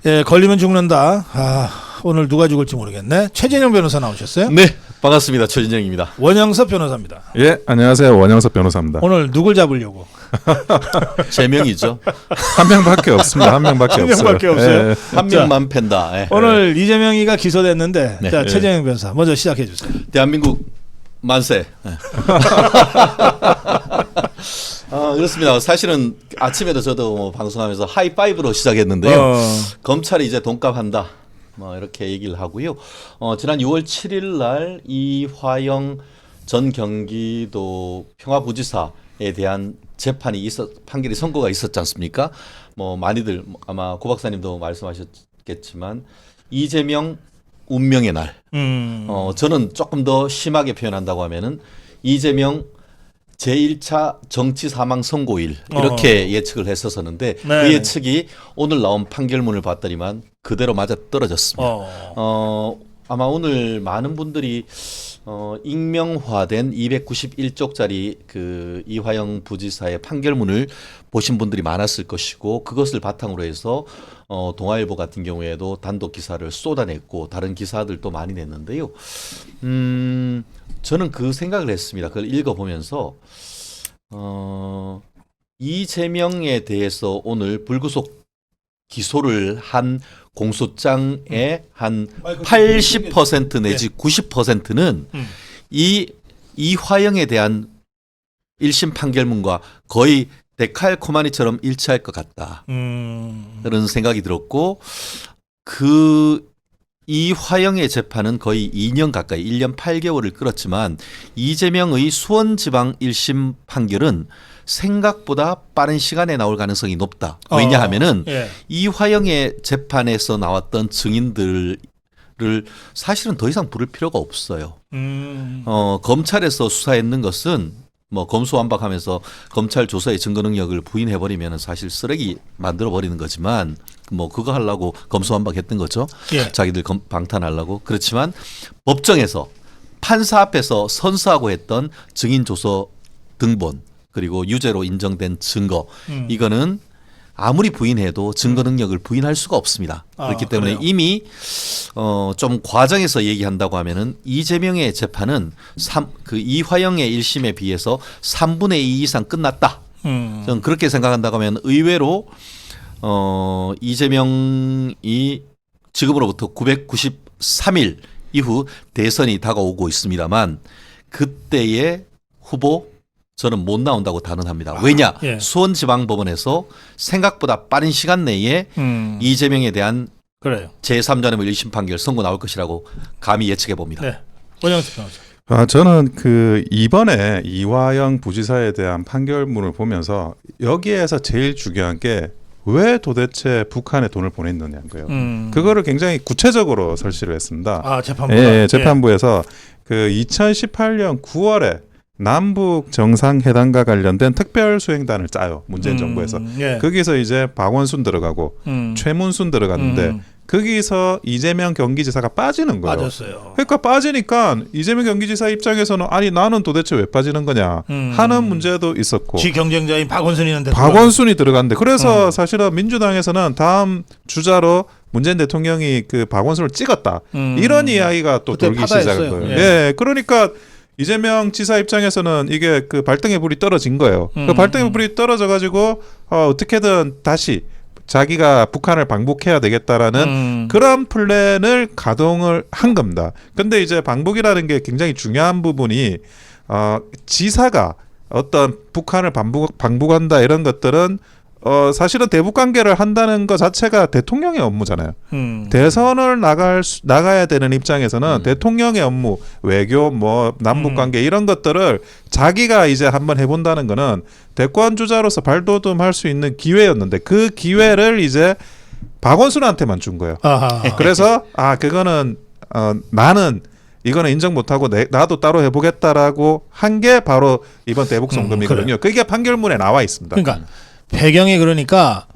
예, 걸리면 죽는다. 오늘 누가 죽을지 모르겠네. 최진영 변호사 나오셨어요? 네, 반갑습니다. 최진영입니다. 원영섭 변호사입니다. 예, 안녕하세요. 원영섭 변호사입니다. 오늘 누굴 잡으려고? 제명이죠. 한 명밖에 없습니다. 한 명밖에 한 없어요. 명밖에 없어요. 예. 한 명만 팬다. 예. 오늘 이재명이가 기소됐는데 네. 자, 최진영 변호사 먼저 시작해 주세요. 대한민국 만세. 예. 그렇습니다. 사실은 아침에도 저도 뭐 방송하면서 하이파이브로 시작했는데요. 검찰이 이제 돈값한다. 뭐 이렇게 얘기를 하고요. 지난 6월 7일 날 이화영 전 경기도 평화부지사에 대한 판결이 선고가 있었지 않습니까? 뭐 많이들 아마 고 박사님도 말씀하셨겠지만 이재명 운명의 날. 저는 조금 더 심하게 표현한다고 하면은 이재명 제1차 정치 사망 선고일 이렇게 예측을 했었었는데 그 예측이 오늘 나온 판결문을 봤더니만 그대로 맞아 떨어졌습니다. 아마 오늘 많은 분들이 익명화된 291쪽짜리 그 이화영 부지사의 판결문을 보신 분들이 많았을 것이고 그것을 바탕으로 해서 동아일보 같은 경우에도 단독 기사를 쏟아냈고 다른 기사들도 많이 냈는데요. 저는 그 생각을 했습니다. 그걸 읽어보면서 이재명에 대해서 오늘 불구속 기소를 한 공소장의 한 80% 내지 90%는 이화영에 대한 1심 판결문과 거의 데칼코마니처럼 일치할 것 같다. 그런 생각이 들었고 그 이화영의 재판은 거의 2년 가까이 1년 8개월을 끌었지만 이재명의 수원지방 1심 판결은 생각보다 빠른 시간에 나올 가능성이 높다. 왜냐하면은 이화영의 재판에서 나왔던 증인들을 사실은 더 이상 부를 필요가 없어요. 검찰에서 수사했는 것은 뭐 검수완박하면서 검찰 조사의 증거 능력을 부인해버리면 사실 쓰레기 만들어 버리는 거지만 뭐 그거 하려고 검수완박했던 거죠. 자기들 방탄하려고. 그렇지만 법정에서 판사 앞에서 선서하고 했던 증인 조서 등본 그리고 유죄로 인정된 증거 이거는 아무리 부인해도 증거 능력을 부인할 수가 없습니다. 그렇기 때문에 그래요? 이미 좀 과정에서 얘기한다고 하면은 이재명의 재판은 그 이화영의 1심에 비해서 3분의 2 이상 끝났다. 저는 그렇게 생각한다고 하면 의외로 이재명이 지금으로부터 993일 이후 대선이 다가오고 있습니다만 그때의 후보 저는 못 나온다고 단언합니다. 왜냐? 수원지방법원에서 생각보다 빠른 시간 내에 이재명에 대한 제3전의 1심 판결 선고 나올 것이라고 감히 예측해 봅니다. 네. 원영수 변호사. 저는 그 이번에 이화영 부지사에 대한 판결문을 보면서 여기에서 제일 중요한 게 왜 도대체 북한에 돈을 보냈느냐는 거예요. 그거를 굉장히 구체적으로 설치를 했습니다. 재판부가? 재판부에서 그 2018년 9월에 남북 정상회담과 관련된 특별수행단을 짜요. 문재인 정부에서. 거기서 이제 박원순 들어가고 최문순 들어갔는데 거기서 이재명 경기지사가 빠지는 거예요. 빠졌어요. 그러니까 빠지니까 이재명 경기지사 입장에서는 아니 나는 도대체 왜 빠지는 거냐 하는 문제도 있었고 지 경쟁자인 박원순이 들어갔는데 그래서 사실은 민주당에서는 다음 주자로 문재인 대통령이 그 박원순을 찍었다. 이런 이야기가 또 돌기 시작한 거예요. 그러니까 이재명 지사 입장에서는 이게 그 발등에 불이 떨어진 거예요. 그 발등에 불이 떨어져 가지고 어떻게든 다시 자기가 북한을 방북해야 되겠다라는 그런 플랜을 가동을 한 겁니다. 근데 이제 방북이라는 게 굉장히 중요한 부분이 지사가 어떤 북한을 방북한다 이런 것들은 사실은 대북 관계를 한다는 것 자체가 대통령의 업무잖아요. 대선을 나가야 되는 입장에서는 대통령의 업무, 외교, 뭐 남북 관계 이런 것들을 자기가 이제 한번 해본다는 거는 대권 주자로서 발돋움할 수 있는 기회였는데 그 기회를 이제 박원순한테만 준 거예요. 그래서 그거는 나는 이거는 인정 못하고 나도 따로 해보겠다라고 한 게 바로 이번 대북 송금이거든요. 그게 판결문에 나와 있습니다. 그러니까 배경이 그러니까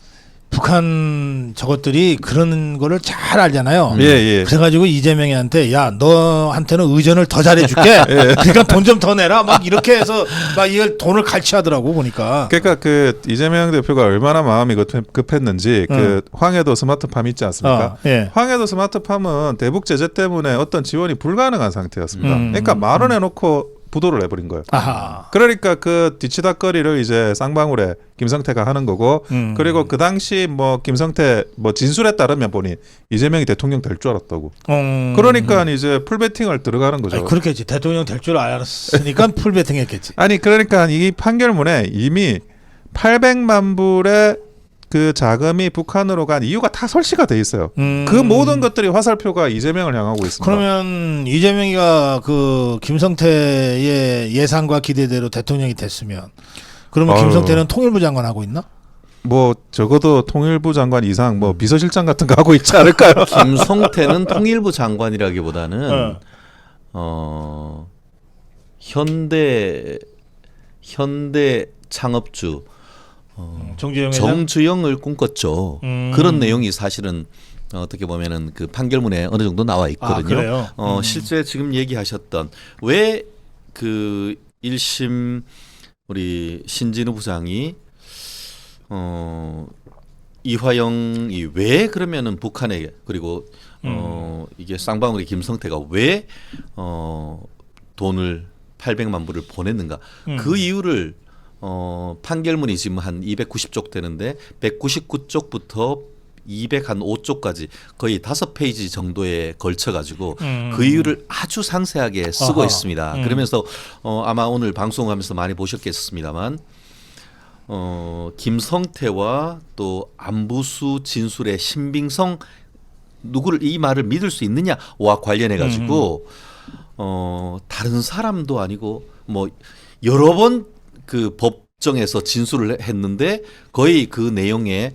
북한 저것들이 그런 거를 잘 알잖아요. 예. 그래가지고 이재명이한테 야 너한테는 의전을 더 잘해줄게. 그러니까 돈 좀 더 내라. 막 이렇게 해서 막 이걸 돈을 갈취하더라고 보니까. 그러니까 그 이재명 대표가 얼마나 마음이 급했는지 그 황해도 스마트팜 있지 않습니까? 예. 황해도 스마트팜은 대북 제재 때문에 어떤 지원이 불가능한 상태였습니다. 그러니까 만원 해놓고 부도를 내버린 거예요. 아하. 그러니까 그 뒤치다거리를 이제 쌍방울에 김성태가 하는 거고, 그리고 그 당시 뭐 김성태 뭐 진술에 따르면 보니 이재명이 대통령 될 줄 알았다고. 그러니까 이제 풀베팅을 들어가는 거죠. 아니, 그렇겠지. 대통령 될 줄 알았으니까 풀베팅했겠지. 아니 그러니까 이 판결문에 이미 800만 불의 그 자금이 북한으로 간 이유가 다 설치가 돼 있어요. 그 모든 것들이 화살표가 이재명을 향하고 있습니다. 그러면 이재명이가 그 김성태의 예상과 기대대로 대통령이 됐으면 그러면 김성태는 통일부 장관 하고 있나? 뭐 적어도 통일부 장관 이상 뭐 비서실장 같은 거 하고 있지 않을까요? 김성태는 통일부 장관이라기보다는 현대 창업주 정주영을 꿈꿨죠. 그런 내용이 사실은 어떻게 보면은 그 판결문에 어느 정도 나와 있거든요. 실제 지금 얘기하셨던 왜 그 1심 우리 신진우 부장이 이화영이 왜 그러면은 북한에 그리고 이게 쌍방울이 김성태가 왜 돈을 800만 불을 보냈는가 그 이유를 판결문이 지금 한 290쪽 되는데 199쪽부터 205쪽까지 거의 5페이지 정도에 걸쳐 가지고 그 이유를 아주 상세하게 쓰고 있습니다. 그러면서 아마 오늘 방송하면서 많이 보셨겠습니다만 김성태와 또 안부수 진술의 신빙성 누구를 이 말을 믿을 수 있느냐와 관련해 가지고 다른 사람도 아니고 뭐 여러 번 그 법정에서 진술을 했는데 거의 그 내용에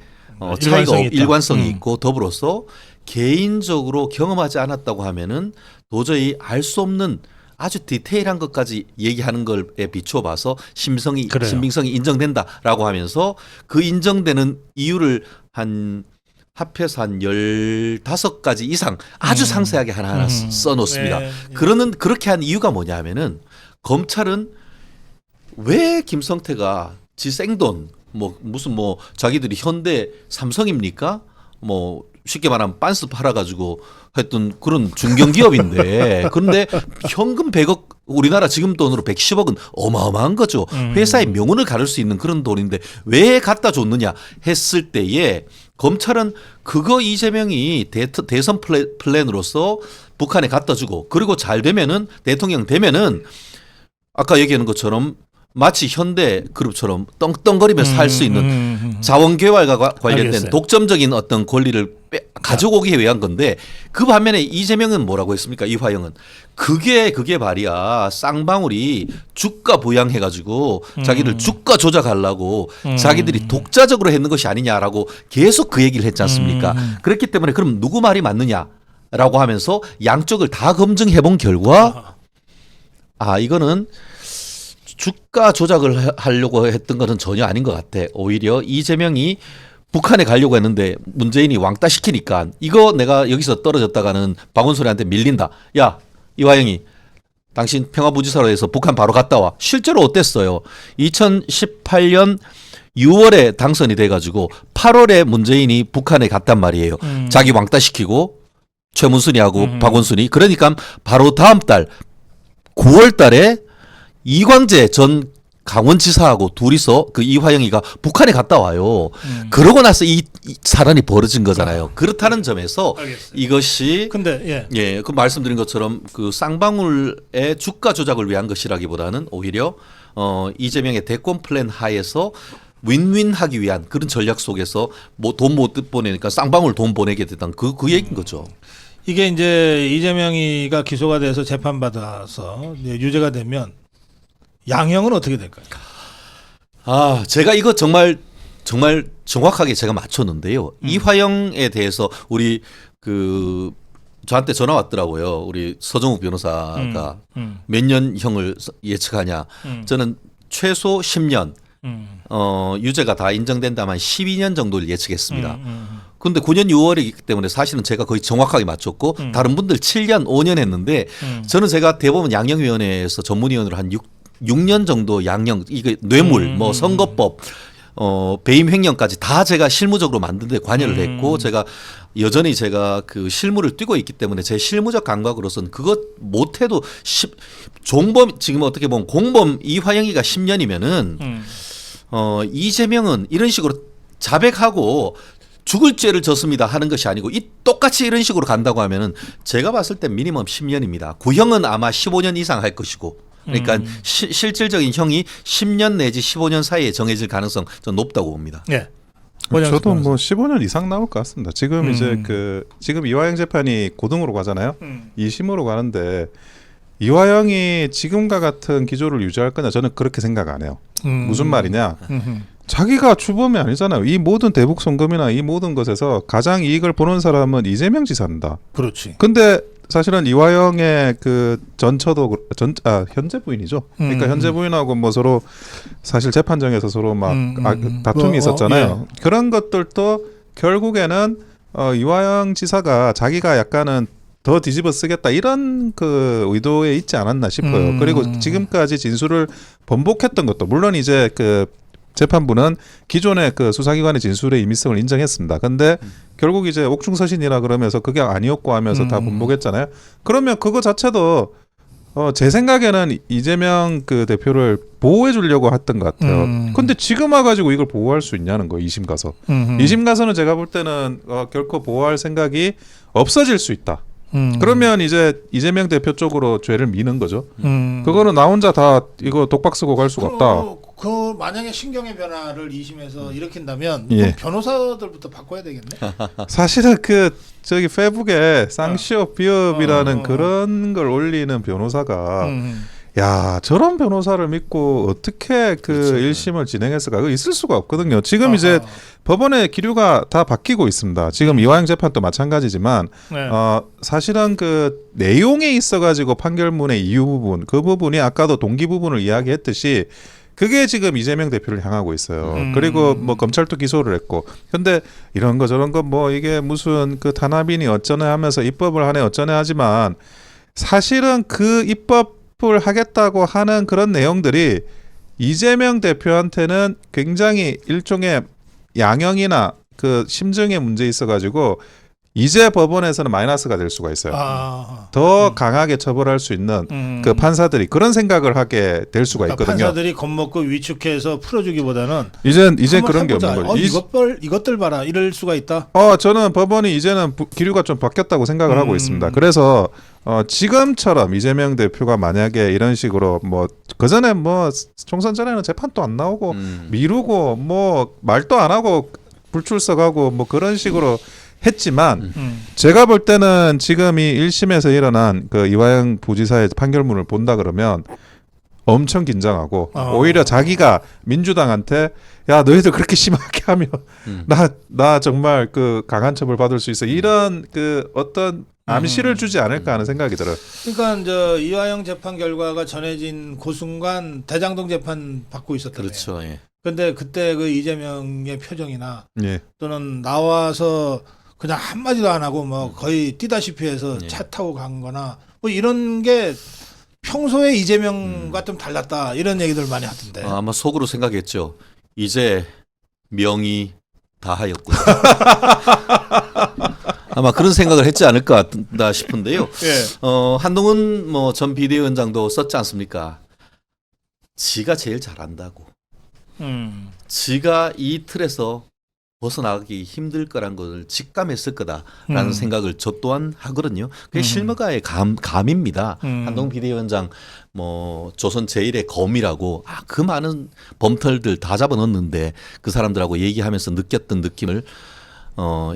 차이가 일관성이 있고 더불어서 개인적으로 경험하지 않았다고 하면은 도저히 알 수 없는 아주 디테일한 것까지 얘기하는 것에 비추어 봐서 신빙성이 인정된다라고 하면서 그 인정되는 이유를 합해서 한 15가지 이상 아주 상세하게 하나하나 써놓습니다. 그렇게 한 이유가 뭐냐 하면은 검찰은 왜 김성태가 지 생돈 무슨 자기들이 현대 삼성입니까? 뭐 쉽게 말하면 빤스 팔아가지고 했던 그런 중견기업인데 그런데 현금 100억 우리나라 지금 돈으로 110억은 어마어마한 거죠. 회사의 명운을 가를 수 있는 그런 돈인데 왜 갖다 줬느냐 했을 때에 검찰은 그거 이재명이 대선 플랜으로서 북한에 갖다 주고 그리고 잘 되면은 대통령 되면은 아까 얘기하는 것처럼 마치 현대 그룹처럼 떵떵거리면서 살 수 있는 자원개발과 관련된 알겠어요. 독점적인 어떤 권리를 가져오기 위한 건데 그 반면에 이재명은 뭐라고 했습니까? 이화영은 그게 말이야 쌍방울이 주가 부양해가지고 자기들 주가 조작하려고 자기들이 독자적으로 했는 것이 아니냐라고 계속 그 얘기를 했지 않습니까? 그렇기 때문에 그럼 누구 말이 맞느냐라고 하면서 양쪽을 다 검증해 본 결과 이거는 주가 조작을 하려고 했던 것은 전혀 아닌 것 같아. 오히려 이재명이 북한에 가려고 했는데 문재인이 왕따 시키니까 이거 내가 여기서 떨어졌다가는 박원순한테 밀린다. 야 이화영이 당신 평화부지사로 해서 북한 바로 갔다 와. 실제로 어땠어요? 2018년 6월에 당선이 돼가지고 8월에 문재인이 북한에 갔단 말이에요. 자기 왕따 시키고 최문순이하고 박원순이 그러니까 바로 다음 달 9월 달에 이광재 전 강원지사하고 둘이서 그 이화영이가 북한에 갔다 와요. 그러고 나서 이 사단이 벌어진 거잖아요. 그렇다는 점에서 알겠어요. 이것이 근데 그 말씀드린 것처럼 그 쌍방울의 주가 조작을 위한 것이라기보다는 오히려 이재명의 대권 플랜 하에서 윈윈하기 위한 그런 전략 속에서 뭐 돈 못 보내니까 쌍방울 돈 보내게 됐던 그 얘기인 거죠. 이게 이제 이재명이가 기소가 돼서 재판받아서 유죄가 되면 양형은 어떻게 될까요? 제가 이거 정말 정확하게 제가 맞췄는데요. 이화영에 대해서 우리 저한테 전화 왔더라고요. 우리 서정욱 변호사가 몇 년 형을 예측하냐. 저는 최소 10년, 유죄가 다 인정된다면 12년 정도를 예측했습니다. 근데 9년 6월이기 때문에 사실은 제가 거의 정확하게 맞췄고 다른 분들 7년, 5년 했는데 저는 제가 대법원 양형위원회에서 전문위원으로 한 6년 정도 양형, 이게 뇌물, 뭐 선거법, 배임 횡령까지 다 제가 실무적으로 만드는 데 관여를 했고 제가 여전히 제가 그 실무를 뛰고 있기 때문에 제 실무적 감각으로서는 그것 못해도 종범 지금 어떻게 보면 공범 이화영이가 10년이면은 이재명은 이런 식으로 자백하고 죽을 죄를 졌습니다 하는 것이 아니고 똑같이 이런 식으로 간다고 하면은 제가 봤을 때 미니멈 10년입니다. 구형은 아마 15년 이상 할 것이고 그러니까 실질적인 형이 10년 내지 15년 사이에 정해질 가능성 좀 높다고 봅니다. 예. 저도 뭐 15년 이상 나올 것 같습니다. 지금 이제 지금 이화영 재판이 고등으로 가잖아요. 2심으로 가는데 이화영이 지금과 같은 기조를 유지할 거냐 저는 그렇게 생각 안 해요. 무슨 말이냐? 자기가 주범이 아니잖아요. 이 모든 대북 송금이나 이 모든 것에서 가장 이익을 보는 사람은 이재명 지사입니다. 그렇지. 근데 사실은 이화영의 그 전처도 현재 부인이죠. 그러니까 현재 부인하고 뭐 서로 사실 재판정에서 서로 막 다툼이 있었잖아요. 예. 그런 것들도 결국에는 이화영 지사가 자기가 약간은 더 뒤집어 쓰겠다 이런 그 의도에 있지 않았나 싶어요. 그리고 지금까지 진술을 번복했던 것도 물론 이제 그 재판부는 기존의 그 수사기관의 진술의 임의성을 인정했습니다. 근데 결국 이제 옥중서신이라 그러면서 그게 아니었고 하면서 다 번복했잖아요. 그러면 그거 자체도 제 생각에는 이재명 그 대표를 보호해 주려고 했던 것 같아요. 근데 지금 와가지고 이걸 보호할 수 있냐는 거예요. 2심 가서. 2심 가서는 제가 볼 때는 결코 보호할 생각이 없어질 수 있다. 그러면 이제 이재명 대표 쪽으로 죄를 미는 거죠. 그거는 나 혼자 다 이거 독박 쓰고 갈 수가 없다. 그 만약에 신경의 변화를 2심에서 일으킨다면 예. 변호사들부터 바꿔야 되겠네. 사실은 그 저기 페북에 쌍시업 비업이라는 그런 걸 올리는 변호사가 야 저런 변호사를 믿고 어떻게 그 그렇죠. 1심을 진행했을까? 그거 있을 수가 없거든요. 지금 이제 법원의 기류가 다 바뀌고 있습니다. 지금 이화영 재판도 마찬가지지만 네. 사실은 그 내용에 있어가지고 판결문의 이유 부분 그 부분이 아까도 동기 부분을 이야기했듯이 그게 지금 이재명 대표를 향하고 있어요. 그리고 뭐 검찰도 기소를 했고, 근데 이런 거 저런 거 뭐 이게 무슨 그 탄압이니 어쩌네 하면서 입법을 하네 어쩌네 하지만 사실은 그 입법을 하겠다고 하는 그런 내용들이 이재명 대표한테는 굉장히 일종의 양형이나 그 심증의 문제 있어가지고 이제 법원에서는 마이너스가 될 수가 있어요. 더 강하게 처벌할 수 있는 그 판사들이 그런 생각을 하게 될 수가 있거든요. 판사들이 겁먹고 위축해서 풀어주기보다는 이젠 그런 게 없는 거죠. 이것들 봐라 이럴 수가 있다. 저는 법원이 이제는 기류가 좀 바뀌었다고 생각을 하고 있습니다. 그래서 지금처럼 이재명 대표가 만약에 이런 식으로 뭐 그전에 뭐 총선 전에는 재판도 안 나오고 미루고 뭐 말도 안 하고 불출석하고 뭐 그런 식으로 했지만 제가 볼 때는 지금 이 1심에서 일어난 그 이화영 부지사의 판결문을 본다 그러면 엄청 긴장하고 오히려 자기가 민주당한테 야 너희들 그렇게 심하게 하면 나 정말 그 강한 처벌 받을 수 있어 이런 그 어떤 암시를 주지 않을까 하는 생각이 들어요. 그러니까 저 이화영 재판 결과가 전해진 그 순간 대장동 재판 받고 있었잖아요. 그렇죠. 예. 근데 그때 그 이재명의 표정이나 예. 또는 나와서 그냥 한마디도 안 하고 뭐 거의 뛰다시피 해서 차 타고 간 거나 뭐 이런 게 평소에 이재명과 좀 달랐다 이런 얘기들 많이 하던데. 아마 속으로 생각했죠. 이제 명이 다하였구나. 아마 그런 생각을 했지 않을까 싶은데요. 예. 한동훈 뭐 전 비대위원장도 썼지 않습니까? 지가 제일 잘한다고. 지가 이 틀에서 벗어나기 힘들 거란 것을 직감했을 거다라는 생각을 저 또한 하거든요. 그게 실무가의 감입니다. 한동훈 비대위원장 뭐 조선 제1의 검이라고 그 많은 범털들 다 잡아넣었는데 그 사람들하고 얘기하면서 느꼈던 느낌을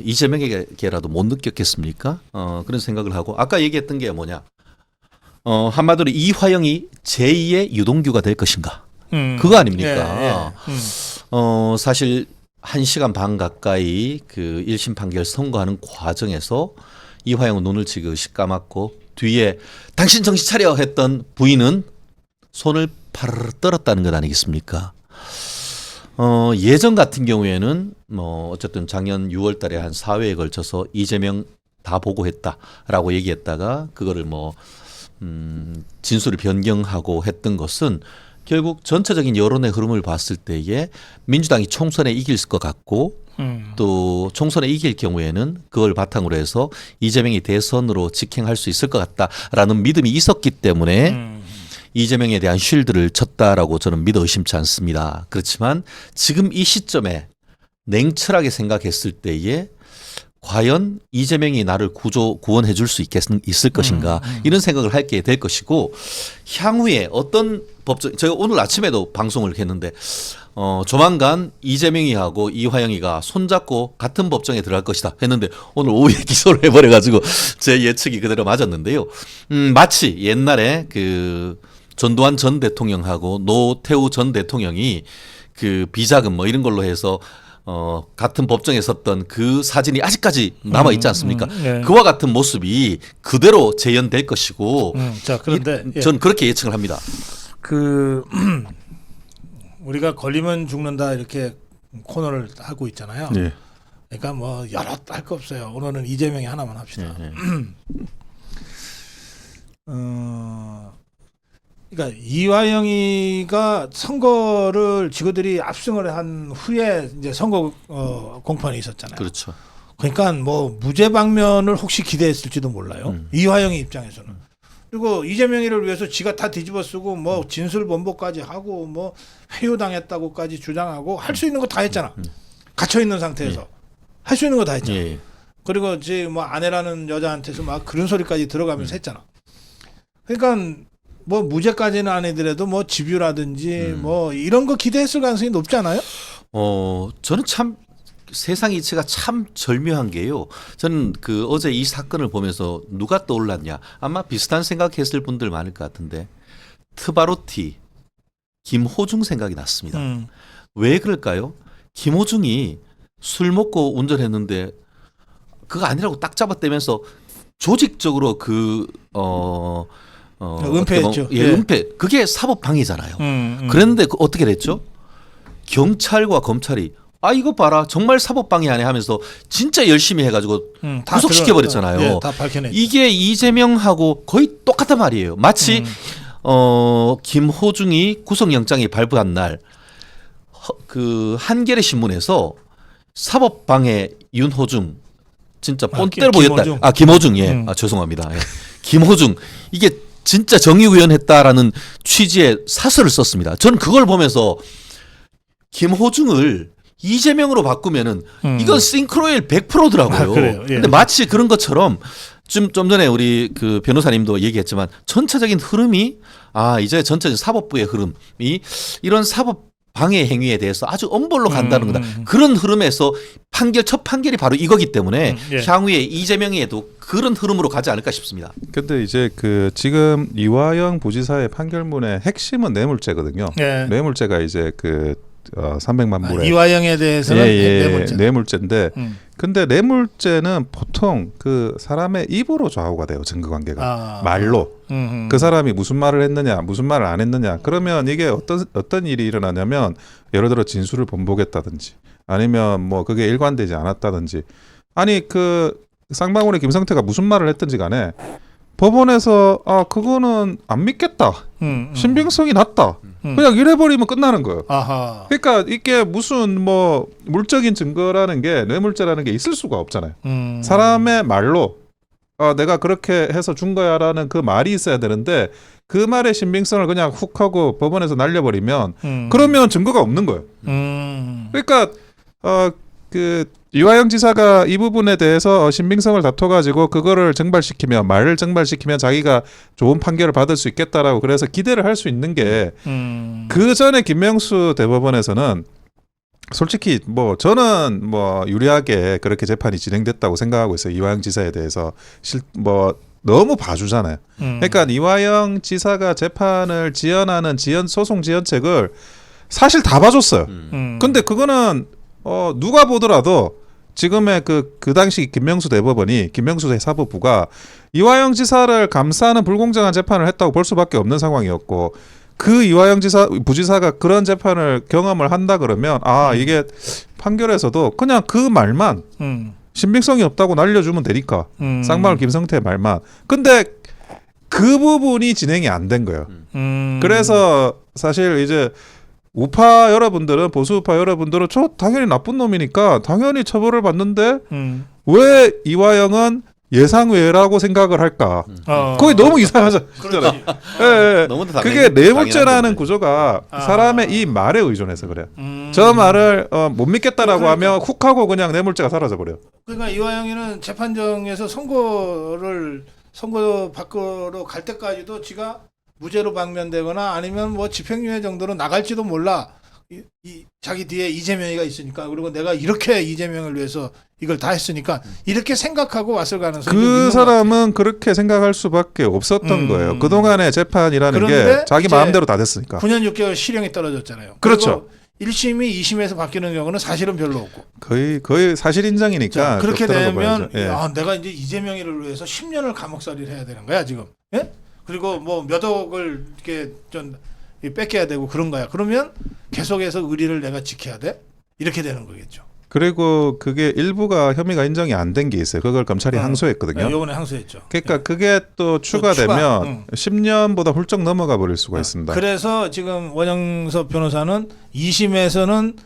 이재명에게라도 못 느꼈겠습니까? 그런 생각을 하고 아까 얘기했던 게 뭐냐? 한마디로 이화영이 제2의 유동규가 될 것인가? 그거 아닙니까? 사실 1시간 반 가까이 그 1심 판결 선고하는 과정에서 이화영은 눈을 지그시 감았고 뒤에 당신 정신 차려 했던 부인은 손을 파르르 떨었다는 것 아니겠습니까? 예전 같은 경우에는 뭐 어쨌든 작년 6월달에 한 4회에 걸쳐서 이재명 다 보고했다라고 얘기했다가 그거를 뭐 진술을 변경하고 했던 것은 결국 전체적인 여론의 흐름을 봤을 때에 민주당이 총선에 이길 것 같고 또 총선에 이길 경우에는 그걸 바탕으로 해서 이재명이 대선으로 직행할 수 있을 것 같다라는 믿음이 있었기 때문에 이재명에 대한 쉴드를 쳤다라고 저는 믿어 의심치 않습니다. 그렇지만 지금 이 시점에 냉철하게 생각했을 때에 과연 이재명이 나를 구원해 줄 수 있을 것인가 이런 생각을 하게 될 것이고 향후에 어떤 법정 제가 오늘 아침에도 방송을 했는데 조만간 이재명이 하고 이화영이가 손잡고 같은 법정에 들어갈 것이다 했는데 오늘 오후에 기소를 해버려가지고 제 예측이 그대로 맞았는데요. 마치 옛날에 그 전두환 전 대통령하고 노태우 전 대통령이 그 비자금 뭐 이런 걸로 해서 같은 법정에 섰던 그 사진이 아직까지 남아 있지 않습니까? 예. 그와 같은 모습이 그대로 재현될 것이고 자, 그런데 전 그렇게 예측을 합니다. 그 우리가 걸리면 죽는다 이렇게 코너를 하고 있잖아요. 예. 그러니까 뭐 여러 할 거 없어요. 오늘은 이재명이 하나만 합시다. 그러니까 이화영이가 선거를 지구들이 압승을 한 후에 이제 선거 공판이 있었잖아요. 그렇죠. 그러니까 뭐 무죄 방면을 혹시 기대했을지도 몰라요. 이화영이 입장에서는. 그리고 이재명이를 위해서 지가 다 뒤집어 쓰고 뭐 진술 번복까지 하고 뭐 회유당했다고까지 주장하고 할 수 있는 거 다 했잖아. 갇혀 있는 상태에서 할 수 있는 거 다 했잖아. 예. 그리고 이제 뭐 아내라는 여자한테서 막 그런 소리까지 들어가면서 했잖아. 그러니까 뭐 무죄까지는 아니더라도 뭐 집유라든지 뭐 이런 거 기대했을 가능성이 높지 않아요? 저는 참 세상 이치가 참 절묘한 게요. 저는 그 어제 이 사건을 보면서 누가 떠올랐냐. 아마 비슷한 생각했을 분들 많을 것 같은데 트바로티, 김호중 생각이 났습니다. 왜 그럴까요? 김호중이 술 먹고 운전했는데 그거 아니라고 딱 잡아떼면서 조직적으로 은폐했죠. 예, 은폐. 그게 사법 방해잖아요. 그런데 어떻게 됐죠? 경찰과 검찰이 이거 봐라 정말 사법 방해하네 하면서 진짜 열심히 해가지고 구속시켜 버렸잖아요. 예, 다 밝혀냈죠. 이게 이재명하고 거의 똑같단 말이에요. 마치 김호중이 구속영장이 발부한 날 그 한겨레 신문에서 사법 방해 윤호중 진짜 본때로 보였다. 김호중 예. 죄송합니다. 예. 김호중 이게 진짜 정의구현했다라는 취지의 사설을 썼습니다. 저는 그걸 보면서 김호중을 이재명으로 바꾸면은 이건 싱크로율 100%더라고요. 그래요. 예. 근데 마치 그런 것처럼 좀 전에 우리 그 변호사님도 얘기했지만 전체적인 흐름이 이제 전체적인 사법부의 흐름이 이런 사법 방해 행위에 대해서 아주 엄벌로 간다는 거다. 그런 흐름에서 첫 판결이 바로 이거기 때문에 예. 향후에 이재명에도 그런 흐름으로 가지 않을까 싶습니다. 근데 이제 그 지금 이화영 부지사의 판결문의 핵심은 뇌물죄거든요. 예. 뇌물죄가 이제 그 300만 불의 이화영에 대해서는 뇌물죄. 뇌물죄인데 근데 뇌물죄는 보통 그 사람의 입으로 좌우가 돼요. 증거관계가 말로 그 사람이 무슨 말을 했느냐 무슨 말을 안 했느냐 그러면 이게 어떤 일이 일어나냐면 예를 들어 진술을 번복했다든지 아니면 뭐 그게 일관되지 않았다든지 아니 그 쌍방울의 김성태가 무슨 말을 했든지 간에 법원에서 그거는 안 믿겠다. 신빙성이 낮다. 그냥 이래버리면 끝나는 거예요. 아하. 그러니까 이게 무슨 뭐 물적인 증거라는 게 뇌물죄라는 게 있을 수가 없잖아요. 사람의 말로 내가 그렇게 해서 준 거야라는 그 말이 있어야 되는데 그 말의 신빙성을 그냥 훅 하고 법원에서 날려버리면 그러면 증거가 없는 거예요. 그러니까 그 이화영 지사가 이 부분에 대해서 신빙성을 다퉈가지고 그거를 증발시키면 말을 증발시키면 자기가 좋은 판결을 받을 수 있겠다라고 그래서 기대를 할 수 있는 게 그 전에 김명수 대법원에서는 솔직히 뭐 저는 뭐 유리하게 그렇게 재판이 진행됐다고 생각하고 있어요. 이화영 지사에 대해서 뭐 너무 봐주잖아요. 그러니까 이화영 지사가 재판을 지연하는 소송 지연책을 사실 다 봐줬어요. 근데 그거는 누가 보더라도 지금의 그 당시 김명수 대법원이 김명수 사법부가 이화영 지사를 감싸는 불공정한 재판을 했다고 볼 수밖에 없는 상황이었고 그 이화영 부지사가 그런 재판을 경험을 한다 그러면 이게 판결에서도 그냥 그 말만 신빙성이 없다고 날려주면 되니까 쌍방울 김성태의 말만. 근데 그 부분이 진행이 안 된 거예요. 그래서 사실 이제 우파 여러분들은 보수 우파 여러분들은 저 당연히 나쁜 놈이니까 당연히 처벌을 받는데 왜 이화영은 예상외라고 생각을 할까? 그게 너무 이상하잖아요. 예. 그게 뇌물죄라는 구조가 사람의 이 말에 의존해서 그래요. 저 말을 못 믿겠다라고 하면 훅 하고 그냥 뇌물죄가 사라져 버려요. 그러니까 이화영이는 재판정에서 선고 밖으로 갈 때까지도 지가 무죄로 방면되거나 아니면 뭐 집행유예 정도로 나갈지도 몰라. 자기 뒤에 이재명이가 있으니까, 그리고 내가 이렇게 이재명을 위해서 이걸 다 했으니까 이렇게 생각하고 왔을 가능성이 그 사람은 그렇게 생각할 수밖에 없었던 거예요. 그동안의 재판이라는 게 자기 마음대로 다 됐으니까. 9년 6개월 실형이 떨어졌잖아요. 그렇죠. 1심이 2심에서 바뀌는 경우는 사실은 별로 없고. 거의 사실 인정이니까. 자, 그렇게 되면 예. 내가 이제 이재명이를 위해서 10년을 감옥살이를 해야 되는 거야 지금. 예? 그리고 뭐 몇 억을 이렇게 좀 뺏겨야 되고 그런 거야. 그러면 계속해서 의리를 내가 지켜야 돼? 이렇게 되는 거겠죠. 그리고 그게 일부가 혐의가 인정이 안 된 게 있어요. 그걸 검찰이 항소했거든요. 네, 이번에 항소했죠. 그러니까 그게 또 추가되면 10년보다 훌쩍 넘어가 버릴 수가 있습니다. 그래서 지금 원영섭 변호사는 2심에서는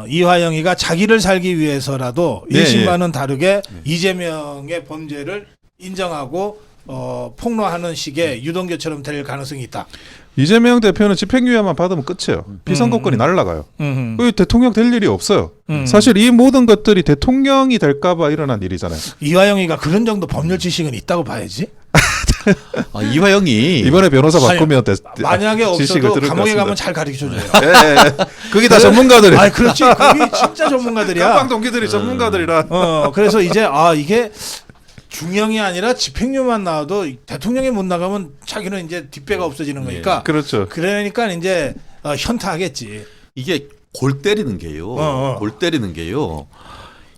이화영이가 자기를 살기 위해서라도 1심과는 다르게 이재명의 범죄를 인정하고 폭로하는 식의 유동규처럼 될 가능성이 있다. 이재명 대표는 집행유예만 받으면 끝이에요. 피선거권이 날아가요. 대통령 될 일이 없어요. 사실 이 모든 것들이 대통령이 될까 봐 일어난 일이잖아요. 이화영이가 그런 정도 법률 지식은 있다고 봐야지. 이화영이 이번에 변호사 바꾸면 만약에 없어도 감옥에 가면 잘 가르쳐줘요. 그게 다 전문가들이. 그렇지. 그게 진짜 전문가들이야. 깜빵 동기들이 전문가들이라. 그래서 이제 이게 중형이 아니라 집행유예만 나와도 대통령이 못 나가면 자기는 이제 뒷배가 없어지는 거니까. 그렇죠. 그러니까 이제 현타하겠지. 이게 골 때리는 게요. 골 때리는 게요.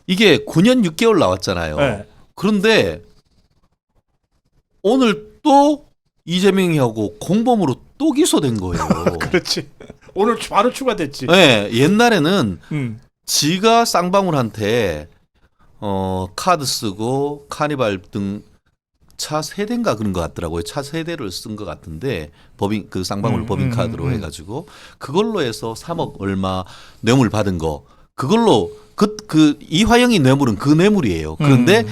이게 9년 6개월 나왔잖아요. 네. 그런데 오늘 또 이재명이하고 공범으로 또 기소된 거예요. 그렇지. 오늘 바로 추가됐지. 네, 옛날에는 지가 쌍방울한테 카드 쓰고 카니발 등 차 3대인가 그런 것 같더라고요. 차 3대를 쓴 것 같은데 그 쌍방울 법인 카드로 해가지고 그걸로 해서 3억 얼마 뇌물 받은 거 그걸로 그 이화영이 뇌물은 그 뇌물이에요. 그런데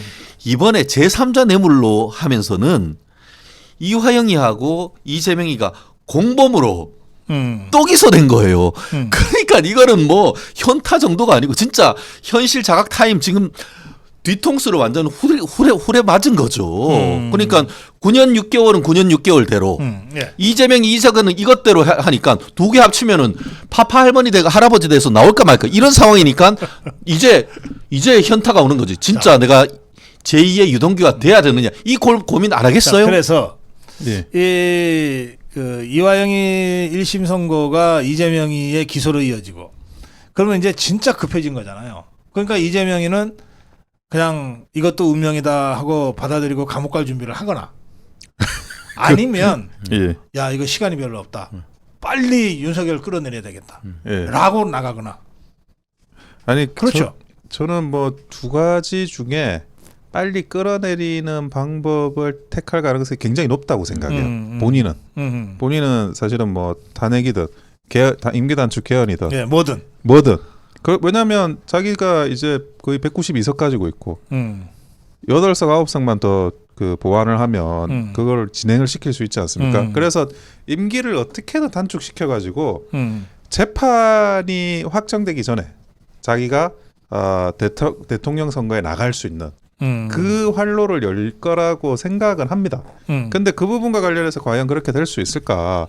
이번에 제3자 뇌물로 하면서는 이화영이하고 이재명이가 공범으로 또 기소된 거예요. 그러니까 이거는 뭐 현타 정도가 아니고 진짜 현실 자각 타임 지금 뒤통수를 완전 후레 맞은 거죠. 그러니까 9년 6개월은 9년 6개월대로 이재명이 이석은 이것대로 하니까 두 개 합치면은 파파 할머니 되고 할아버지 돼서 나올까 말까 이런 상황이니까 이제 현타가 오는 거지. 진짜 내가 제2의 유동규가 돼야 되느냐 이 고민 안 하겠어요? 자, 그래서 이화영이 1심 선고가 이재명이의 기소로 이어지고 그러면 이제 진짜 급해진 거잖아요. 그러니까 이재명이는 그냥 이것도 운명이다 하고 받아들이고 감옥 갈 준비를 하거나 아니면 야 이거 시간이 별로 없다. 빨리 윤석열을 끌어내려야 되겠다. 라고 나가거나. 아니 그렇죠. 저는 뭐 두 가지 중에 빨리 끌어내리는 방법을 택할 가능성이 굉장히 높다고 생각해요. 본인은 사실은 뭐 탄핵이든 임기 단축 개헌이든 뭐든. 왜냐하면 자기가 이제 거의 192석 가지고 있고 8석 9석만 더 그 보완을 하면 그걸 진행을 시킬 수 있지 않습니까? 그래서 임기를 어떻게든 단축시켜 가지고 재판이 확정되기 전에 자기가 대통령 선거에 나갈 수 있는 그 활로를 열 거라고 생각은 합니다. 근데 그 부분과 관련해서 과연 그렇게 될 수 있을까?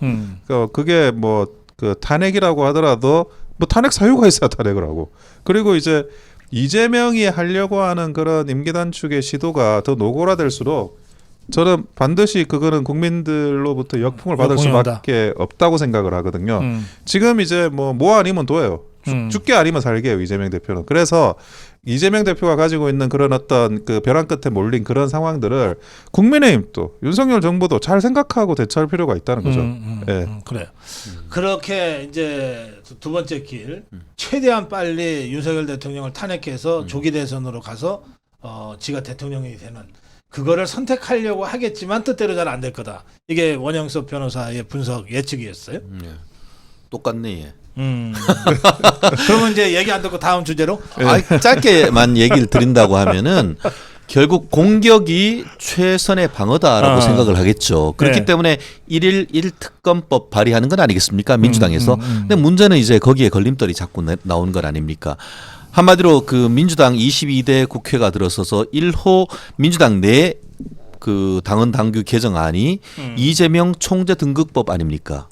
그게 뭐 그 탄핵이라고 하더라도 뭐 탄핵 사유가 있어야 탄핵을 하고 그리고 이제 이재명이 하려고 하는 그런 임기 단축의 시도가 더 노골화될수록 저는 반드시 그거는 국민들로부터 역풍을 받을 수밖에 없다고 생각을 하거든요. 지금 이제 뭐 아니면 도예요. 죽게 아니면 살게요 이재명 대표는. 그래서 이재명 대표가 가지고 있는 그런 어떤 그 벼랑 끝에 몰린 그런 상황들을 국민의힘도 윤석열 정부도 잘 생각하고 대처할 필요가 있다는 거죠. 그래요. 그렇게 이제 두 번째 길 최대한 빨리 윤석열 대통령을 탄핵해서 조기 대선으로 가서 지가 대통령이 되는 그거를 선택하려고 하겠지만 뜻대로 잘 안 될 거다. 이게 원영석 변호사의 분석 예측이었어요. 똑같네. 예. 그러면 이제 얘기 안 듣고 다음 주제로. 짧게만 얘기를 드린다고 하면은 결국 공격이 최선의 방어다라고 생각을 하겠죠. 그렇기 때문에 1일 1특검법 발의하는 건 아니겠습니까? 민주당에서. 근데 문제는 이제 거기에 걸림돌이 자꾸 나오는 건 아닙니까? 한마디로 그 민주당 22대 국회가 들어서서 1호 민주당 내 그 당헌 당규 개정안이 이재명 총재 등극법 아닙니까?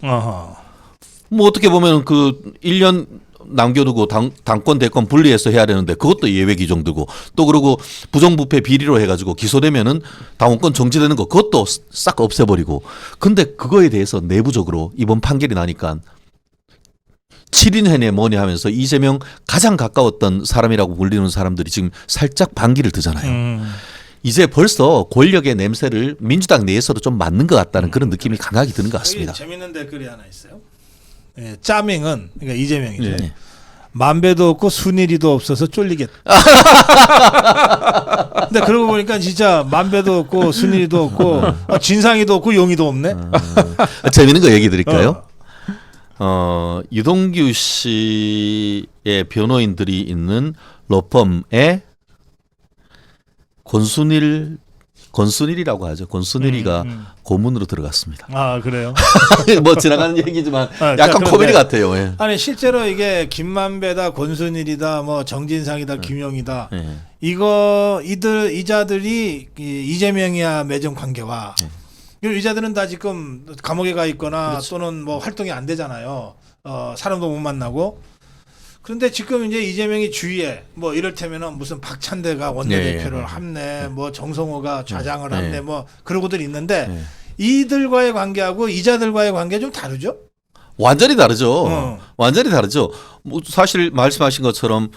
뭐 어떻게 보면 그 1년 남겨두고 당권 대권 분리해서 해야 되는데 그것도 예외 규정되고 또 그러고 부정부패 비리로 해가지고 기소되면은 당원권 정지되는 거 그것도 싹 없애버리고 근데 그거에 대해서 내부적으로 이번 판결이 나니까 7인회네 뭐냐 하면서 이재명 가장 가까웠던 사람이라고 불리는 사람들이 지금 살짝 반기를 드잖아요. 이제 벌써 권력의 냄새를 민주당 내에서도 좀 맡는 것 같다는 그런 느낌이 강하게 드는 것 같습니다. 재밌는 댓글이 하나 있어요. 예, 짜밍은 그러니까 이재명이죠. 네. 만배도 없고 순일이도 없어서 쫄리겠다. 근데 그러고 보니까 진짜 만배도 없고 순일이도 없고 진상이도 없고 용의도 없네. 재밌는 거 얘기 드릴까요? 유동규 씨의 변호인들이 있는 로펌에 권순일이라고 하죠. 권순일이가 고문으로 들어갔습니다. 아 그래요? 뭐 지나가는 얘기지만 약간 코미디 같아요. 예. 아니 실제로 이게 김만배다, 권순일이다, 뭐 정진상이다, 김용이다. 이자들이 이재명이야 매정 관계와 이자들은 다 지금 감옥에 가 있거나 그렇죠. 또는 뭐 활동이 안 되잖아요. 사람도 못 만나고. 그런데 지금 이제 이재명이 주위에 뭐 이를테면은 무슨 박찬대가 원내대표를 합네, 뭐 정성호가 좌장을 합네, 뭐 그러고들 있는데 이들과의 관계하고 이자들과의 관계 좀 다르죠? 완전히 다르죠. 완전히 다르죠. 뭐 사실 말씀하신 것처럼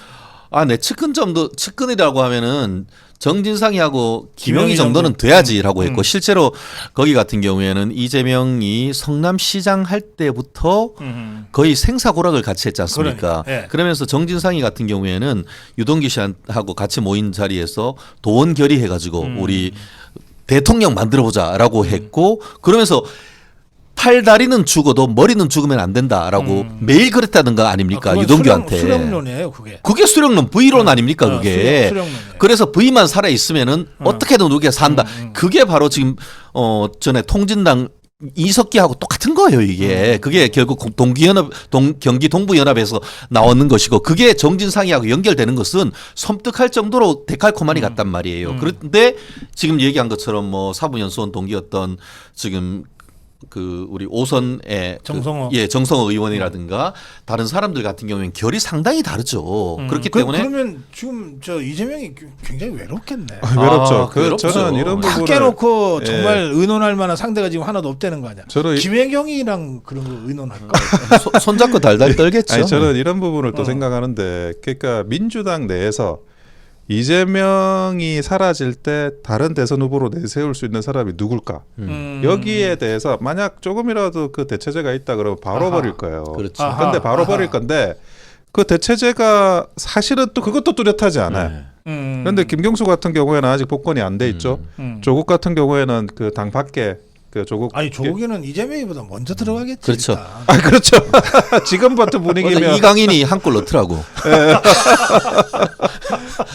내 측근이라고 하면은 정진상이하고 김용희 정도는 돼야지라고 했고 실제로 거기 같은 경우에는 이재명이 성남시장 할 때부터 거의 생사고락을 같이 했지 않습니까? 그러면서 정진상이 같은 경우에는 유동규 씨하고 같이 모인 자리에서 도원 결의해가지고 우리 대통령 만들어보자라고 했고 그러면서 팔다리는 죽어도 머리는 죽으면 안 된다라고 매일 그랬다는 거 아닙니까? 유동규한테. 수령론이에요, 그게. 그게 수령론, V론 아닙니까, 그게. 수령론이에요. 그래서 V만 살아 있으면은 어떻게든 우리가 산다. 그게 바로 지금 전에 통진당 이석기하고 똑같은 거예요, 이게. 그게 결국 경기 동부연합에서 나오는 것이고 그게 정진상이하고 연결되는 것은 섬뜩할 정도로 데칼코마니 같단 말이에요. 그런데 지금 얘기한 것처럼 뭐 사부연수원 동기였던 지금 그 우리 오선의 정성호 정성호 의원이라든가 다른 사람들 같은 경우에는 결이 상당히 다르죠. 그렇기 때문에 그러면 지금 저 이재명이 굉장히 외롭겠네. 외롭죠. 외롭죠. 저는 이런 부분을 다 깨놓고 정말 의논할 만한 상대가 지금 하나도 없다는 거 아니야. 김혜경이랑 그런 거 의논할까? 손잡고 달달 떨겠죠. 아니, 저는 이런 부분을 또 생각하는데 그러니까 민주당 내에서 이재명이 사라질 때 다른 대선 후보로 내세울 수 있는 사람이 누굴까? 여기에 대해서 만약 조금이라도 그 대체제가 있다 그러면 바로 버릴 거예요. 그렇죠. 근데 바로 버릴 건데 그 대체제가 사실은 또 그것도 뚜렷하지 않아요. 그런데 김경수 같은 경우에는 아직 복권이 안 돼 있죠. 조국 같은 경우에는 그 당 밖에 그 조국 조국이는 이재명이보다 먼저 들어가겠지. 그렇죠. 그렇죠. 지금 같은 분위기면 이강인이 한 골 넣더라고.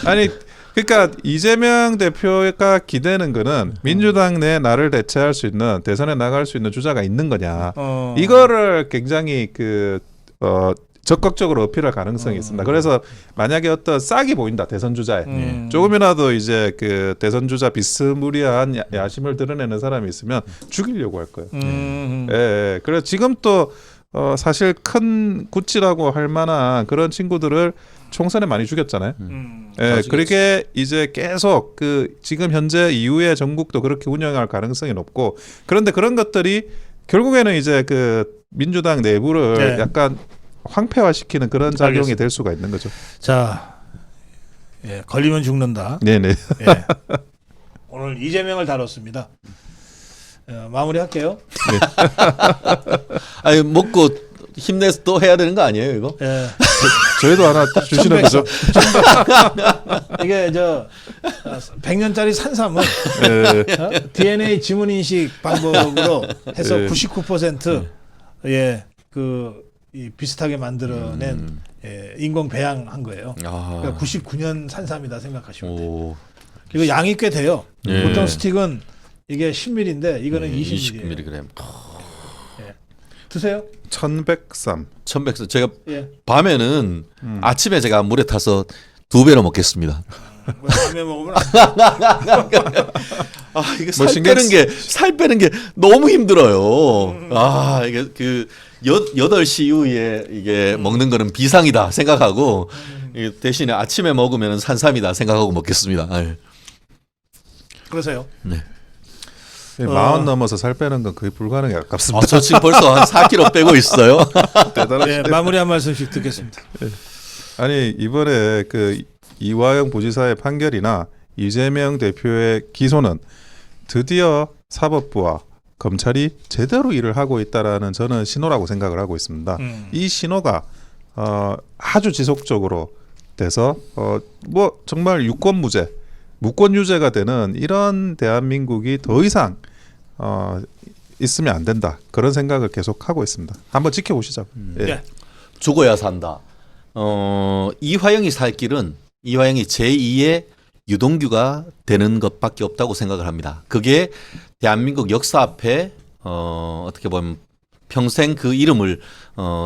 아니 그러니까 이재명 대표가 기대는 거는 민주당 내 나를 대체할 수 있는 대선에 나갈 수 있는 주자가 있는 거냐. 이거를 굉장히 적극적으로 어필할 가능성이 있습니다. 그래서 만약에 어떤 싹이 보인다 대선 주자에 조금이라도 이제 그 대선 주자 비스무리한 야심을 드러내는 사람이 있으면 죽이려고 할 거예요. 그래서 지금 또 사실 큰 구치라고 할 만한 그런 친구들을 총선에 많이 죽였잖아요. 그렇게 이제 계속 그 지금 현재 이후의 전국도 그렇게 운영할 가능성이 높고 그런데 그런 것들이 결국에는 이제 그 민주당 내부를 약간 황폐화시키는 그런 작용이 알겠습니다. 될 수가 있는 거죠. 자, 예, 걸리면 죽는다. 네네. 예. 오늘 이재명을 다뤘습니다. 마무리할게요. 아니 먹고 힘내서 또 해야 되는 거 아니에요 이거? 예. 저희도 하나 주시는 거죠. 이게 저 100년짜리 산삼은 예. DNA 지문 인식 방법으로 해서 예. 99% 예, 이 비슷하게 만들어낸 예, 인공 배양한 거예요. 아. 그러니까 99년 산삼이다 생각하시면 돼요. 오. 그리고 양이 꽤 돼요. 예. 보통 스틱은 이게 10ml인데 이거는 20ml. 20mg. 드세요. 1103. 1100. 제가 예. 밤에는 아침에 제가 물에 타서 2배로 먹겠습니다. 밤에 먹으면 안 아 이게 뭐 살 빼는 게 너무 힘들어요. 아 이게 8시 이후에 이게 먹는 거는 비상이다 생각하고 이 대신에 아침에 먹으면 산삼이다 생각하고 먹겠습니다. 아유. 그러세요. 네. 40 넘어서 살 빼는 건 거의 불가능에 가깝습니다. 저 지금 벌써 한 4kg 빼고 있어요. 대단하시네. 예, 마무리 한 말씀씩 듣겠습니다. 아니 이번에 그 이화영 부지사의 판결이나 이재명 대표의 기소는 드디어 사법부와 검찰이 제대로 일을 하고 있다라는 저는 신호라고 생각을 하고 있습니다. 이 신호가 아주 지속적으로 돼서 뭐 정말 유권무죄, 무권유죄가 되는 이런 대한민국이 더 이상 있으면 안 된다. 그런 생각을 계속 하고 있습니다. 한번 지켜보시죠. 예. 네. 죽어야 산다. 이화영이 살 길은 이화영이 제2의 유동규가 되는 것밖에 없다고 생각을 합니다. 그게 대한민국 역사 앞에 어떻게 보면 평생 그 이름을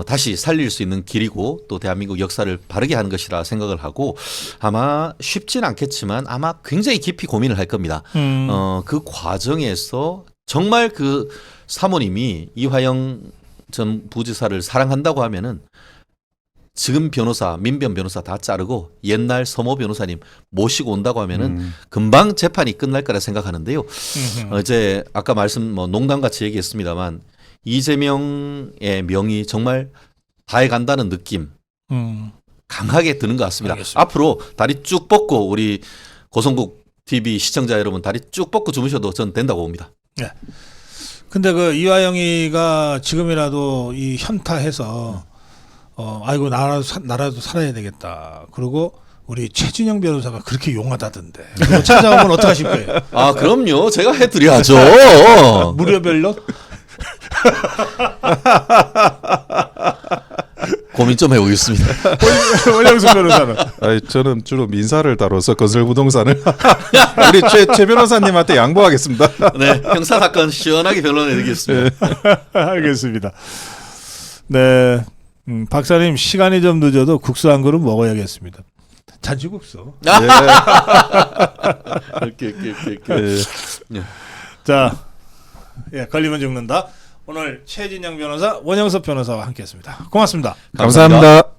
다시 살릴 수 있는 길이고 또 대한민국 역사를 바르게 하는 것이라 생각을 하고 아마 쉽진 않겠지만 아마 굉장히 깊이 고민을 할 겁니다. 그 과정에서 정말 그 사모님이 이화영 전 부지사를 사랑한다고 하면은 지금 변호사, 민변 변호사 다 자르고 옛날 서모 변호사님 모시고 온다고 하면은 금방 재판이 끝날 거라 생각하는데요. 이제 아까 뭐 농담같이 얘기했습니다만 이재명의 명이 정말 다해 간다는 느낌 강하게 드는 것 같습니다. 알겠습니다. 앞으로 다리 쭉 뻗고 우리 고성국 TV 시청자 여러분 다리 쭉 뻗고 주무셔도 전 된다고 봅니다. 네. 근데 그 이화영이가 지금이라도 이 현타해서 아이고 나라도 살아야 되겠다. 그리고 우리 최진영 변호사가 그렇게 용하다던데. 그거 찾아오면 어떡하실 거예요? 아 그럼요. 제가 해드려야죠. 무료 변론? 고민 좀 해보겠습니다. 원영수 변호사는. 아니, 저는 주로 민사를 다뤄서 건설부동산을 우리 최 변호사님한테 양보하겠습니다. 네, 형사 사건 시원하게 변론해드리겠습니다. 알겠습니다. 네, 박사님 시간이 좀 늦어도 국수 한 그릇 먹어야겠습니다. 잔치국수. 오케이. 예. 자, 예, 걸리면 죽는다. 오늘 최진영 변호사, 원영섭 변호사와 함께했습니다. 고맙습니다. 감사합니다.